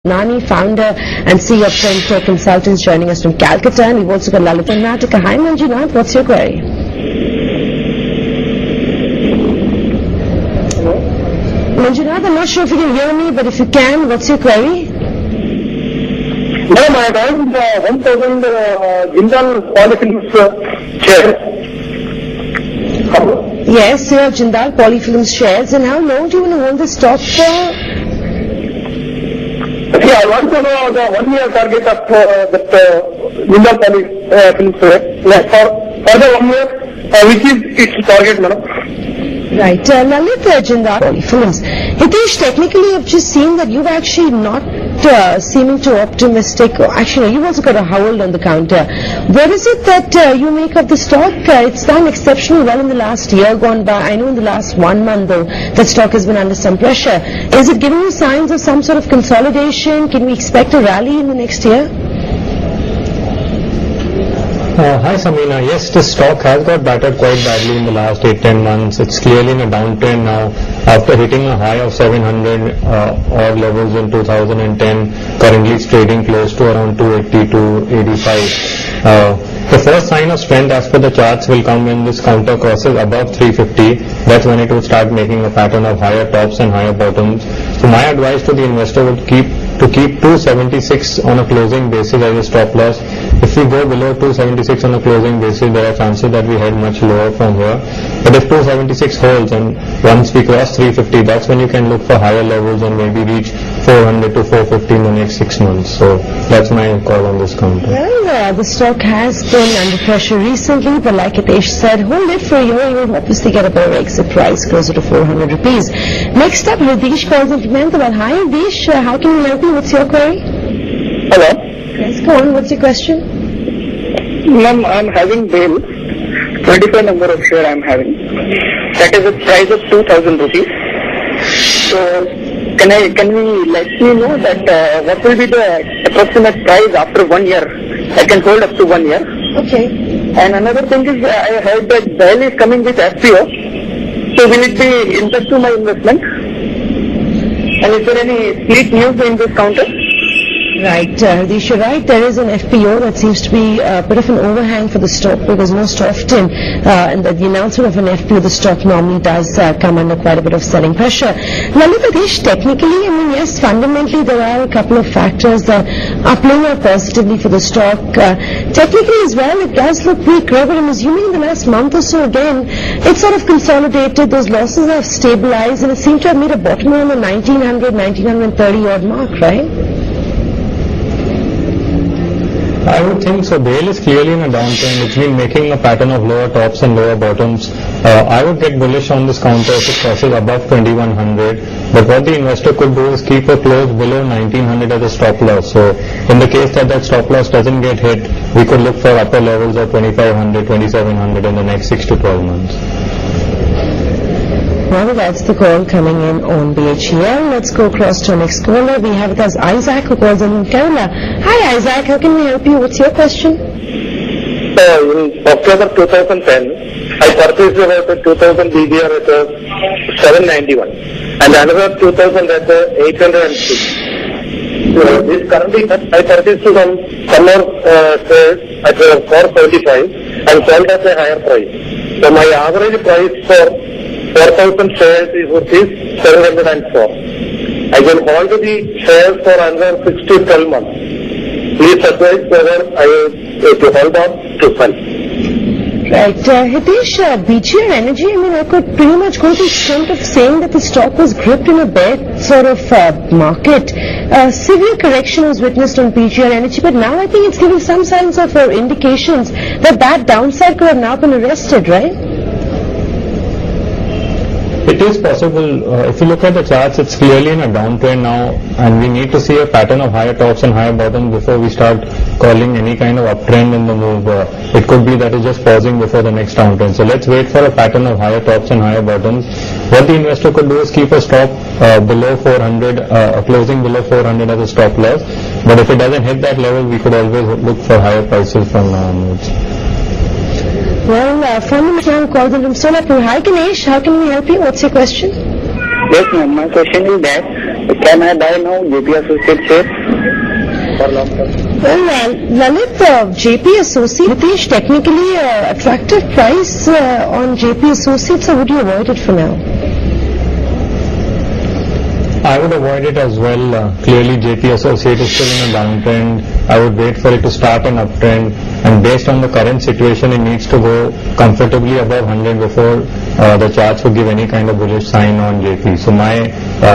Nani, founder and CEO of Trendtech Consultants, joining us from Calcutta. And we've also got Lalita Natika. Hi Manjunath, what's your query? Hello? Manjunath, I'm not sure if you can hear me, but if you can, what's your query? Madam, I have 1,000 Jindal Polyfilms shares. Yes, you have Jindal Polyfilms shares. And how long do you want to hold the stock for? See, I want to know the 1 year target of that Jindal Polyfilms share. For the 1 year, which is its target, madam? Right, Lalita Jindal Polyfilms. Hitesh, technically I've just seen that you've actually not seeming too optimistic. Actually, you've also got a hold on the counter. What is it that you make of the stock? It's done exceptionally well in the last year gone by. I know in the last 1 month though, the stock has been under some pressure. Is it giving you signs of some sort of consolidation? Can we expect a rally in the next year? Hi Samina, yes, the stock has got battered quite badly in the last 8-10 months. It's clearly in a downtrend now after hitting a high of 700 odd levels in 2010. Currently it's trading close to around 280 to 85. The first sign of strength as per the charts will come when this counter crosses above 350. That's when it will start making a pattern of higher tops and higher bottoms. So my advice to the investor would keep 276 on a closing basis as a stop loss. If we go below 276 on a closing basis, there are chances that we head much lower from here. But if 276 holds and once we cross 350, that's when you can look for higher levels and maybe reach 400 to 450 in the next 6 months. So that's my call on this counter. Well, the stock has been under pressure recently, but like Hitesh said, hold it for a year. You'll obviously get a better exit price closer to 400 rupees. Next up, Hitesh calls in from Ahmedabad. Hi Hitesh, how can we help you? What's your query? Hello? Yes, go on. What's your question? Ma'am, I'm having bail. 25 number of share I'm having. That is a price of 2,000 rupees. So, can we let me know that what will be the approximate price after 1 year? I can hold up to 1 year. Okay. And another thing is, I heard that BEL is coming with FPO. So will it be interest to my investment? And is there any split news in this counter? Right, Hitesh, you're right. There is an FPO that seems to be a bit of an overhang for the stock because most often and the announcement of an FPO, the stock normally does come under quite a bit of selling pressure. Now look, Hitesh, technically, I mean, yes, fundamentally there are a couple of factors that are playing out positively for the stock. Technically as well, it does look weak, right? But I'm assuming in the last month or so again, it's sort of consolidated, those losses have stabilized and it seems to have made a bottom around the 1930 odd mark, right? I would think so. BEL is clearly in a downtrend. It's been making a pattern of lower tops and lower bottoms. I would get bullish on this counter if it crosses above 2100. But what the investor could do is keep a close below 1900 as a stop loss. So in the case that stop loss doesn't get hit, we could look for upper levels of 2500, 2700 in the next 6 to 12 months. Well, that's the call coming in on BHEL. Let's go across to our next caller. We have with us Isaac, who calls in from Kerala. Hi Isaac, how can we help you? What's your question? In October 2010, I purchased about 2000 BBR at 791 and another 2000 at 806. This currently I purchased some more shares at 475 and sold at a higher price. So my average price for 4,000 shares is rupees 704. I will hold the shares for another 6 to 12 months. Please advise whether I have to hold on to sell. Right. Hitesh, BGR Energy, I mean, I could pretty much go to the extent of saying that the stock was gripped in a bear sort of market. Severe correction was witnessed on BGR Energy, but now I think it's giving some signs of indications that downside could have now been arrested, right? It is possible. If you look at the charts, it's clearly in a downtrend now, and we need to see a pattern of higher tops and higher bottoms before we start calling any kind of uptrend in the move. It could be that it's just pausing before the next downtrend. So let's wait for a pattern of higher tops and higher bottoms. What the investor could do is keep a stop below 400, a closing below 400 as a stop loss. But if it doesn't hit that level, we could always look for higher prices from now onwards. Well, from the calls in from Solapur. Hi Ganesh, how can we help you? What's your question? Yes ma'am, my question is that Can I buy now JP Associates share for long term? Well, Lalit, JP Associates, Hitesh, technically attractive price on JP Associates, or would you avoid it for now? I would avoid it as well. Clearly, JP Associates is still in a downtrend. I would wait for it to start an uptrend, and based on the current situation, it needs to go comfortably above 100 before the charts would give any kind of bullish sign on JP. So my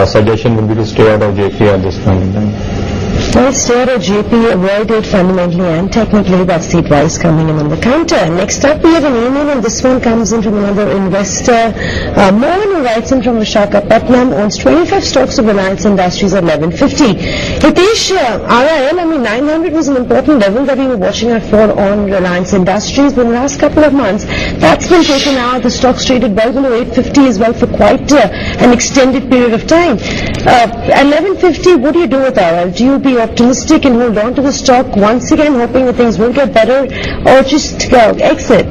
suggestion would be to stay out of JP at this point in time. Well, stay out of JP, avoid it fundamentally and technically. That's the advice coming in on the counter. Next up, we have an email, and this one comes in from another investor. Mohan, who writes in from Visakhapatnam, owns 25 stocks of Reliance Industries at 1150. Hitesh, RIL, 900 was an important level that we were watching out for on Reliance Industries, but in the last couple of months, that's been taken out. The stock's traded well below 850 as well for quite an extended period of time. At 1150, what do you do with RIL? Do you be optimistic and hold on to the stock once again, hoping that things will get better, or just exit?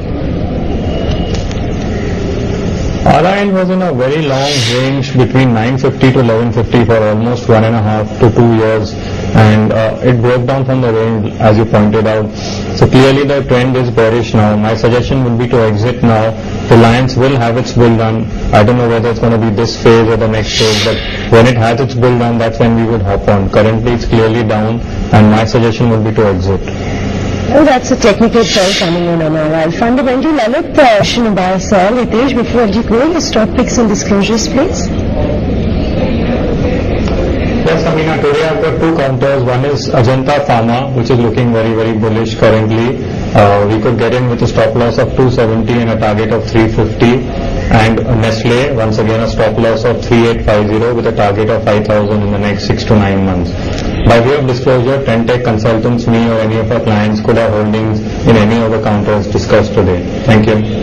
RIL was in a very long range between 950 to 1150 for almost 1.5 to 2 years, and it broke down from the range as you pointed out. So clearly the trend is bearish now. My suggestion would be to exit now. Reliance will have its bull run. I don't know whether it's going to be this phase or the next phase, but when it has its bull run, that's when we would hop on. Currently it's clearly down, and my suggestion would be to exit. Well, that's a technical call coming in on RIL. Fundamentally, Lalit, question about sell. Hitesh, before you go, your stock picks and disclosures, please. Yes, Amina, today I've got two counters. One is Ajanta Pharma, which is looking very, very bullish currently. We could get in with a stop loss of 270 and a target of 350. And Nestle, once again a stop loss of 3850 with a target of 5,000 in the next 6 to 9 months. By way of disclosure, Trendtech Consultants, me or any of our clients could have holdings in any of the counters discussed today. Thank you.